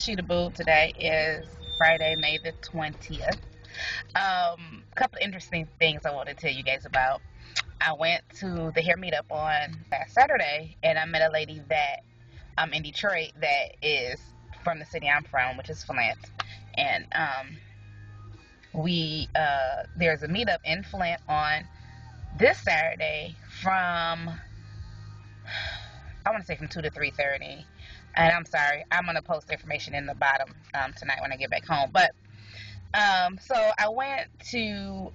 Sheeta Boo. Today is Friday, May the 20th. Couple of interesting things I want to tell you guys about. I went to the hair meetup on last Saturday, and I met a lady that in Detroit that is from the city I'm from, which is Flint. And we there's a meetup in Flint on this Saturday from I want to say from 2 to 3:30. And I'm sorry, I'm gonna post the information in the bottom tonight when I get back home. But so I went to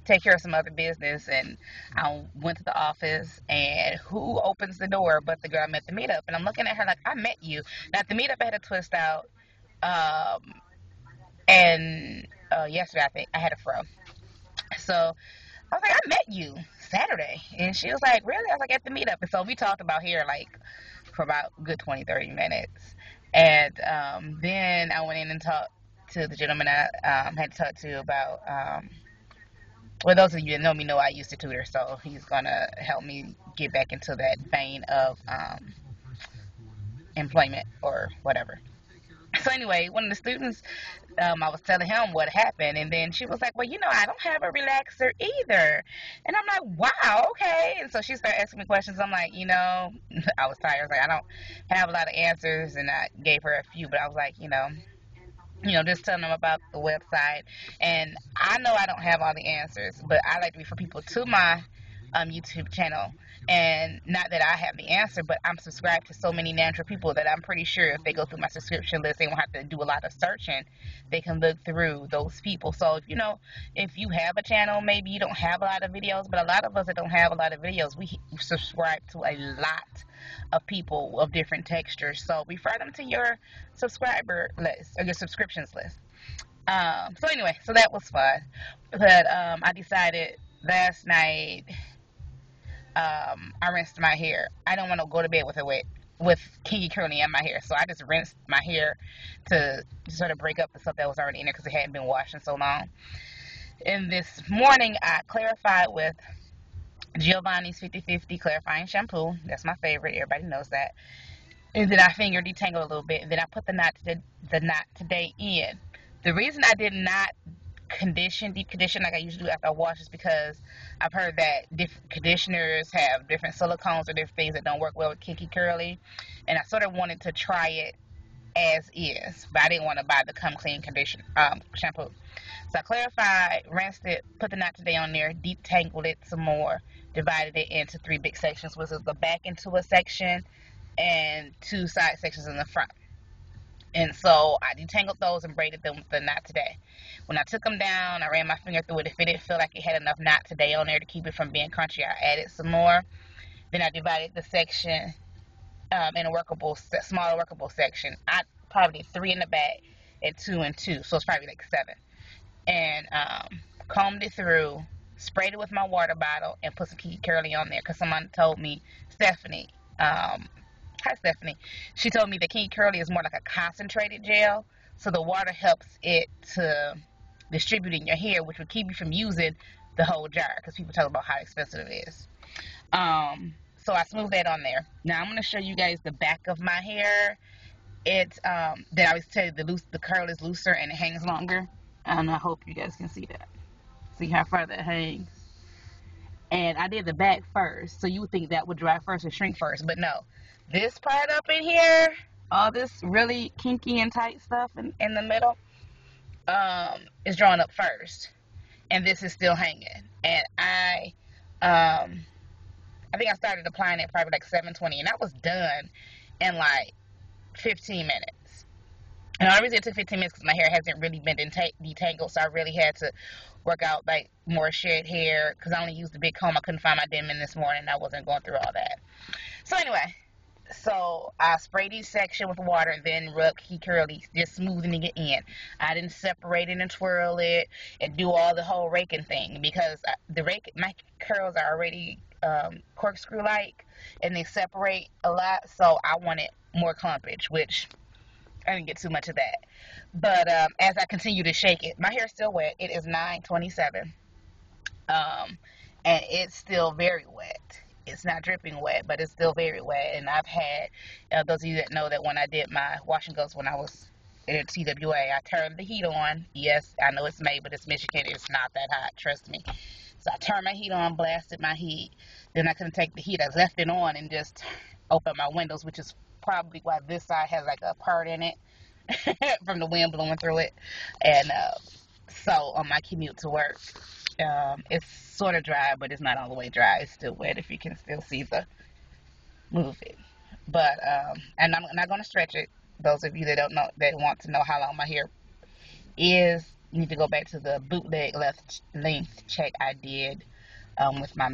take care of some other business, and I went to the office. And who opens the door but the girl I met at the meetup? And I'm looking at her like, I met you. Now at the meetup, I had a twist out, um, and yesterday I think I had a fro. So I was like, I met you Saturday, and she was like, really? I was like, at the meetup. And so we talked about hair like for about a good 20, 30 minutes. And then I went in and talked to the gentleman I had talked to about, well, those of you that know me know I used to tutor, so he's going to help me get back into that vein of employment or whatever. So anyway, one of the students, I was telling him what happened, and then she was like, "Well, I don't have a relaxer either." And I'm like, "Wow, okay." And so she started asking me questions. I'm like, I was tired. I was like, "I don't have a lot of answers," and I gave her a few, but I was like, just telling them about the website. And I know I don't have all the answers, but I like to refer people to my YouTube channel. And not that I have the answer, but I'm subscribed to so many natural people that I'm pretty sure if they go through my subscription list, they won't have to do a lot of searching. They can look through those people. So if you have a channel, maybe you don't have a lot of videos, but a lot of us that don't have a lot of videos, we subscribe to a lot of people of different textures. So refer them to your subscriber list or your subscriptions list. So anyway, so that was fun. But I decided last night I rinsed my hair. I don't want to go to bed with kinky curly in my hair, so I just rinsed my hair to sort of break up the stuff that was already in there because it hadn't been washed in so long. And this morning I clarified with Giovanni's 50/50 clarifying shampoo. That's my favorite. Everybody knows that. And then I finger detangle a little bit, and then I put the knot today in. The reason I did not deep condition like I usually do after I wash is because I've heard that different conditioners have different silicones or different things that don't work well with kinky curly, and I sort of wanted to try it as is, but I didn't want to buy the Come Clean condition shampoo. So I clarified, rinsed it, put the knot today on there, detangled it some more, divided it into three big sections, which is the back into a section and two side sections in the front. And so I detangled those and braided them with the knot today. When I took them down, I ran my finger through it. If it didn't feel like it had enough knot today on there to keep it from being crunchy, I added some more. Then I divided the section in a smaller workable section. I probably did three in the back and two, so it's probably like seven. And combed it through, sprayed it with my water bottle, and put some Kiki Curly on there because someone told me, Stephanie, hi Stephanie, she told me that Kiki Curly is more like a concentrated gel, so the water helps it to distribute in your hair, which would keep you from using the whole jar because people talk about how expensive it is. So I smoothed that on there. Now I'm going to show you guys the back of my hair. It's that I always tell you the curl is looser and it hangs longer. And I hope you guys can see that. See how far that hangs. And I did the back first, so you would think that would dry first and shrink first, but no. This part up in here, all this really kinky and tight stuff in the middle, is drawn up first, and this is still hanging. And I think I started applying it probably like 7:20, and I was done in like 15 minutes. And the only reason it took 15 minutes because my hair hasn't really been detangled, so I really had to work out like more shed hair because I only used the big comb. I couldn't find my Denman this morning. I wasn't going through all that. So anyway, so I sprayed each section with water and then rub Key Curly, just smoothing it in. I didn't separate it and twirl it and do all the whole raking thing because my curls are already corkscrew like and they separate a lot, so I wanted more clumpage, which I didn't get too much of that. But as I continue to shake it, my hair is still wet. It is 9:27, and it's still very wet. it's not dripping wet, but it's still very wet. And I've had, those of you that know that when I did my washing goes when I was at TWA, I turned the heat on. Yes, I know it's May, but it's Michigan. It's not that hot, trust me. So I turned my heat on, blasted my heat. Then I couldn't take the heat. I left it on and just opened my windows, which is probably why this side has like a part in it from the wind blowing through it. And so on my commute to work, it's sort of dry, but it's not all the way dry. It's still wet if you can still see the movement. But and I'm not gonna stretch it. Those of you that don't know, that want to know how long my hair is, you need to go back to the bootleg length check I did with my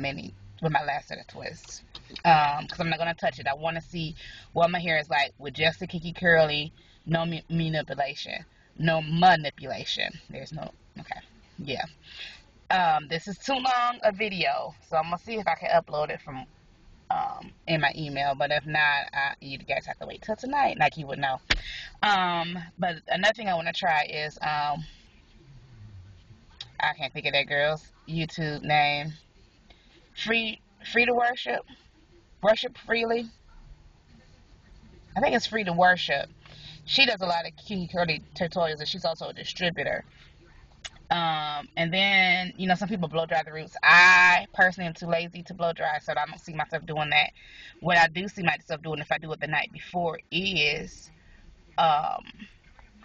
last set of twists. Because I'm not gonna touch it. I want to see what my hair is like with just the Kiki Curly, no manipulation, no manipulation. There's no okay, yeah. This is too long a video, so I'm gonna see if I can upload it from in my email. But if not, you guys have to wait till tonight, like you would know. But another thing I want to try is I can't think of that girl's YouTube name. Free to worship freely. I think it's free to worship. She does a lot of Kiki Curly tutorials, and she's also a distributor. And then, some people blow dry the roots. I personally am too lazy to blow dry, so I don't see myself doing that. What I do see myself doing, if I do it the night before, is um,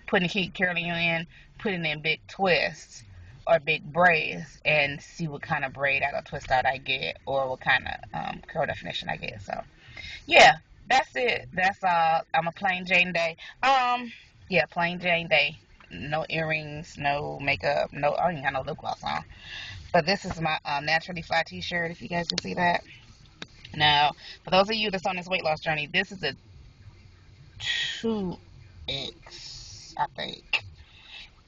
putting Kiki Curly in, putting in big twists or big braids, and see what kind of braid out or twist out I get, or what kind of curl definition I get. So, yeah, that's it. That's all. I'm a plain Jane Day. Yeah, plain Jane Day. No earrings, no makeup, no. I don't even have no lip gloss on. But this is my Naturally Fly T-shirt. If you guys can see that. Now, for those of you that's on this weight loss journey, this is a 2X, I think.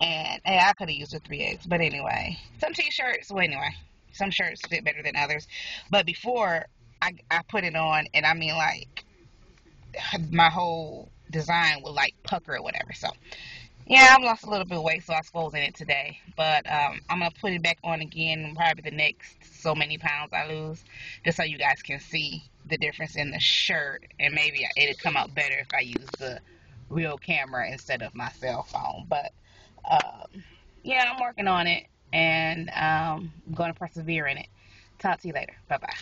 And hey, I could have used a 3X, but anyway, some T-shirts. Well, anyway, some shirts fit better than others. But before I put it on, and I mean like my whole design would like pucker or whatever. So yeah, I've lost a little bit of weight, so I suppose in it today. But I'm gonna put it back on again, probably the next so many pounds I lose, just so you guys can see the difference in the shirt, and maybe it'll come out better if I use the real camera instead of my cell phone. But yeah, I'm working on it, and I'm gonna persevere in it. Talk to you later. Bye bye.